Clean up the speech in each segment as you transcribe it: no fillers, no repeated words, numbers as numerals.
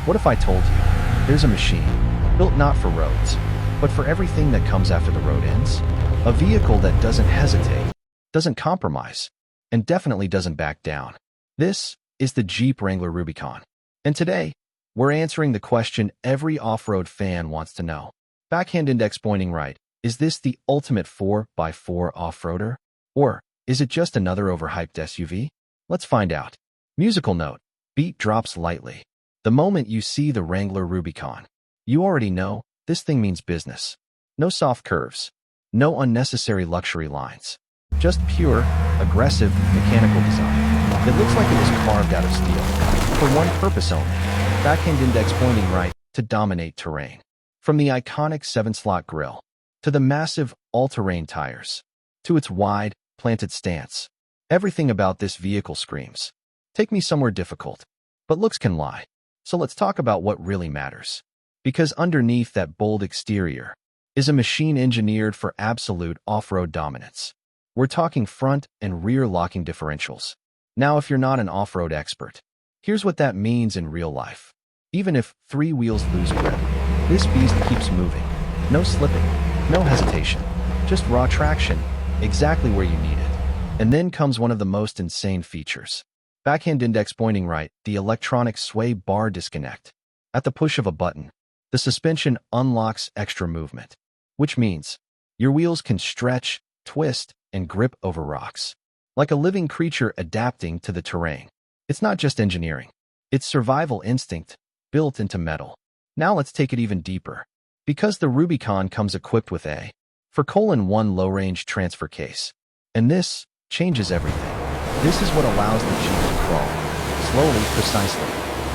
What if I told you there's a machine built not for roads, but for everything that comes after the road ends? A vehicle that doesn't hesitate, doesn't compromise, and definitely doesn't back down. This is the Jeep Wrangler Rubicon. And today, we're answering the question every off-road fan wants to know. Backhand index pointing right. Is this the ultimate 4x4 off-roader? Or is it just another overhyped SUV? Let's find out. Musical note. Beat drops lightly. The moment you see the Wrangler Rubicon, you already know this thing means business. No soft curves. No unnecessary luxury lines. Just pure, aggressive, mechanical design. It looks like it was carved out of steel. For one purpose only. Backhand index pointing right to dominate terrain. From the iconic 7-slot grille, to the massive all-terrain tires, to its wide, planted stance. Everything about this vehicle screams, take me somewhere difficult. But looks can lie. So let's talk about what really matters. Because underneath that bold exterior is a machine engineered for absolute off-road dominance. We're talking front and rear locking differentials. Now, if you're not an off-road expert, here's what that means in real life. Even if 3 wheels lose grip, this beast keeps moving. No slipping, no hesitation, just raw traction, exactly where you need it. And then comes one of the most insane features. Backhand index pointing right, the electronic sway bar disconnect. At the push of a button, the suspension unlocks extra movement, which means your wheels can stretch, twist, and grip over rocks. Like a living creature adapting to the terrain. It's not just engineering. It's survival instinct, built into metal. Now let's take it even deeper. Because the Rubicon comes equipped with a 4:1 low-range transfer case. And this changes everything. This is what allows the Jeep to crawl, slowly, precisely,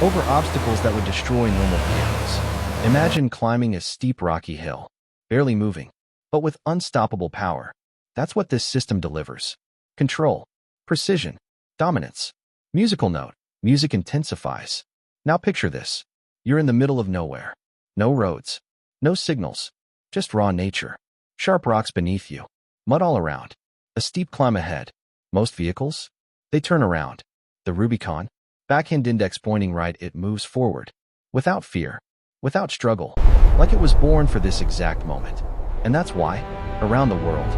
over obstacles that would destroy normal vehicles. Imagine climbing a steep rocky hill, barely moving, but with unstoppable power. That's what this system delivers. Control, precision, dominance. Musical note. Music intensifies. Now picture this. You're in the middle of nowhere. No roads. No signals. Just raw nature. Sharp rocks beneath you. Mud all around. A steep climb ahead. Most vehicles? They turn around. The Rubicon? Backhand index pointing right, it moves forward. Without fear. Without struggle. Like it was born for this exact moment. And that's why, around the world,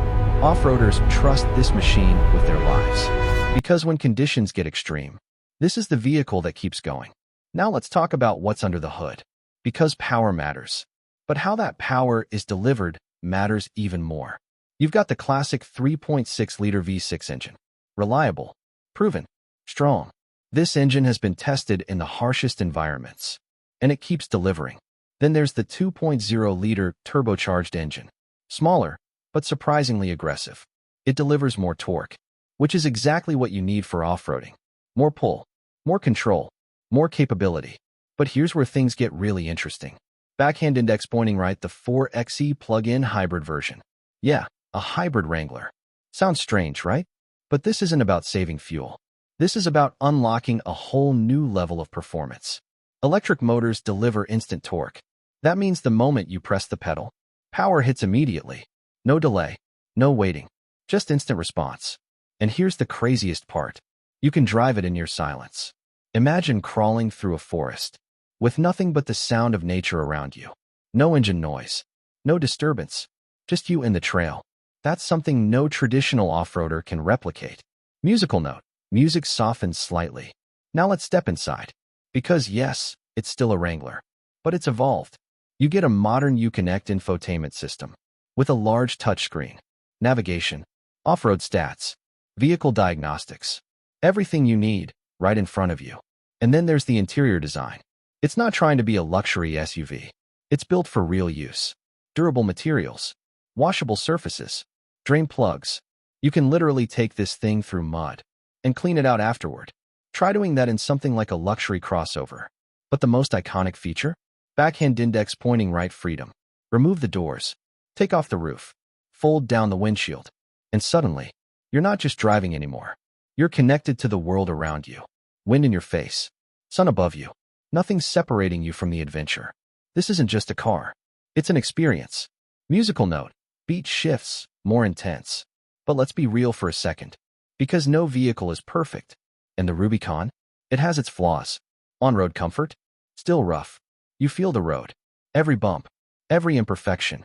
off-roaders trust this machine with their lives. Because when conditions get extreme, this is the vehicle that keeps going. Now let's talk about what's under the hood. Because power matters. But how that power is delivered matters even more. You've got the classic 3.6-liter V6 engine. Reliable, proven, strong. This engine has been tested in the harshest environments, and it keeps delivering. Then there's the 2.0-liter turbocharged engine. Smaller, but surprisingly aggressive. It delivers more torque, which is exactly what you need for off-roading. More pull, more control, more capability. But here's where things get really interesting. Backhand index pointing right, the 4xe plug-in hybrid version. Yeah, a hybrid Wrangler. Sounds strange, right? But this isn't about saving fuel. This is about unlocking a whole new level of performance. Electric motors deliver instant torque. That means the moment you press the pedal, power hits immediately. No delay, no waiting, just instant response. And here's the craziest part. You can drive it in your silence. Imagine crawling through a forest with nothing but the sound of nature around you. No engine noise, no disturbance, just you and the trail. That's something no traditional off-roader can replicate. Musical note. Music softens slightly. Now let's step inside. Because yes, it's still a Wrangler, but it's evolved. You get a modern Uconnect infotainment system with a large touchscreen, navigation, off-road stats, vehicle diagnostics, everything you need right in front of you. And then there's the interior design. It's not trying to be a luxury SUV. It's built for real use. Durable materials, washable surfaces, drain plugs. You can literally take this thing through mud and clean it out afterward. Try doing that in something like a luxury crossover. But the most iconic feature? Backhand index pointing right, freedom. Remove the doors, take off the roof, fold down the windshield, and suddenly, you're not just driving anymore. You're connected to the world around you. Wind in your face, sun above you. Nothing's separating you from the adventure. This isn't just a car. It's an experience. Musical note. Beat shifts, more intense. But let's be real for a second. Because no vehicle is perfect. And the Rubicon? It has its flaws. On-road comfort? Still rough. You feel the road. Every bump. Every imperfection.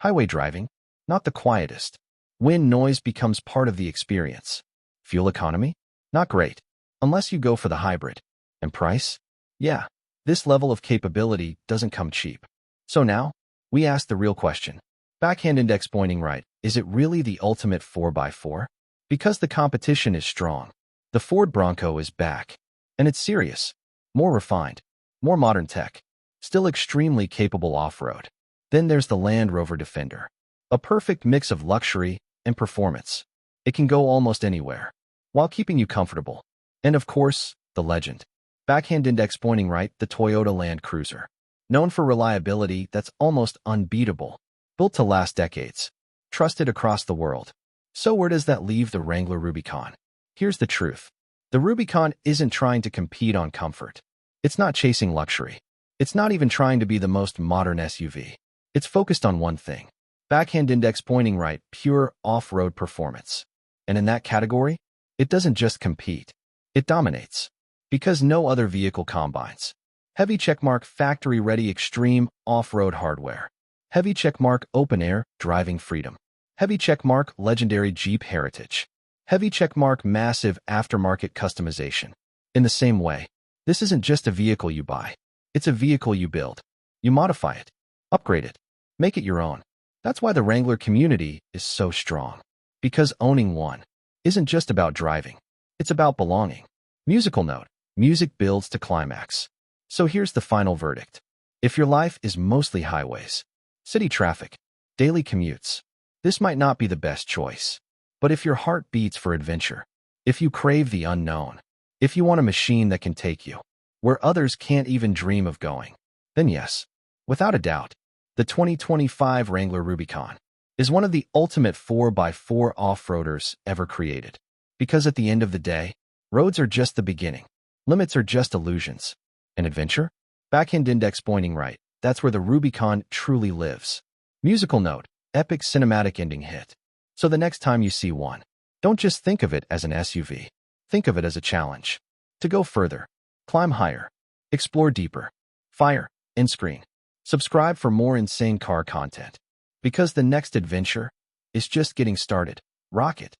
Highway driving? Not the quietest. Wind noise becomes part of the experience. Fuel economy? Not great. Unless you go for the hybrid. And price? Yeah. This level of capability doesn't come cheap. So now, we ask the real question. Backhand index pointing right, is it really the ultimate 4x4? Because the competition is strong. The Ford Bronco is back. And it's serious. More refined. More modern tech. Still extremely capable off-road. Then there's the Land Rover Defender. A perfect mix of luxury and performance. It can go almost anywhere, while keeping you comfortable. And of course, the legend. Backhand index pointing right, the Toyota Land Cruiser. Known for reliability that's almost unbeatable. Built to last decades. Trusted across the world. So where does that leave the Wrangler Rubicon? Here's the truth. The Rubicon isn't trying to compete on comfort. It's not chasing luxury. It's not even trying to be the most modern SUV. It's focused on one thing. Backhand index pointing right, pure off-road performance. And in that category, it doesn't just compete. It dominates. Because no other vehicle combines. Heavy checkmark factory-ready extreme off-road hardware. Heavy checkmark open-air driving freedom. Heavy checkmark legendary Jeep heritage. Heavy checkmark massive aftermarket customization. In the same way, this isn't just a vehicle you buy. It's a vehicle you build. You modify it. Upgrade it. Make it your own. That's why the Wrangler community is so strong. Because owning one isn't just about driving. It's about belonging. Musical note. Music builds to climax. So here's the final verdict. If your life is mostly highways, city traffic, daily commutes, this might not be the best choice. But if your heart beats for adventure, if you crave the unknown, if you want a machine that can take you where others can't even dream of going, then yes, without a doubt, the 2025 Wrangler Rubicon is one of the ultimate 4x4 off-roaders ever created. Because at the end of the day, roads are just the beginning. Limits are just illusions. And adventure? Backhand index pointing right. That's where the Rubicon truly lives. Musical note. Epic cinematic ending hit. So the next time you see one, don't just think of it as an SUV. Think of it as a challenge. To go further. Climb higher. Explore deeper. Fire. End screen. Subscribe for more insane car content. Because the next adventure is just getting started. Rock it.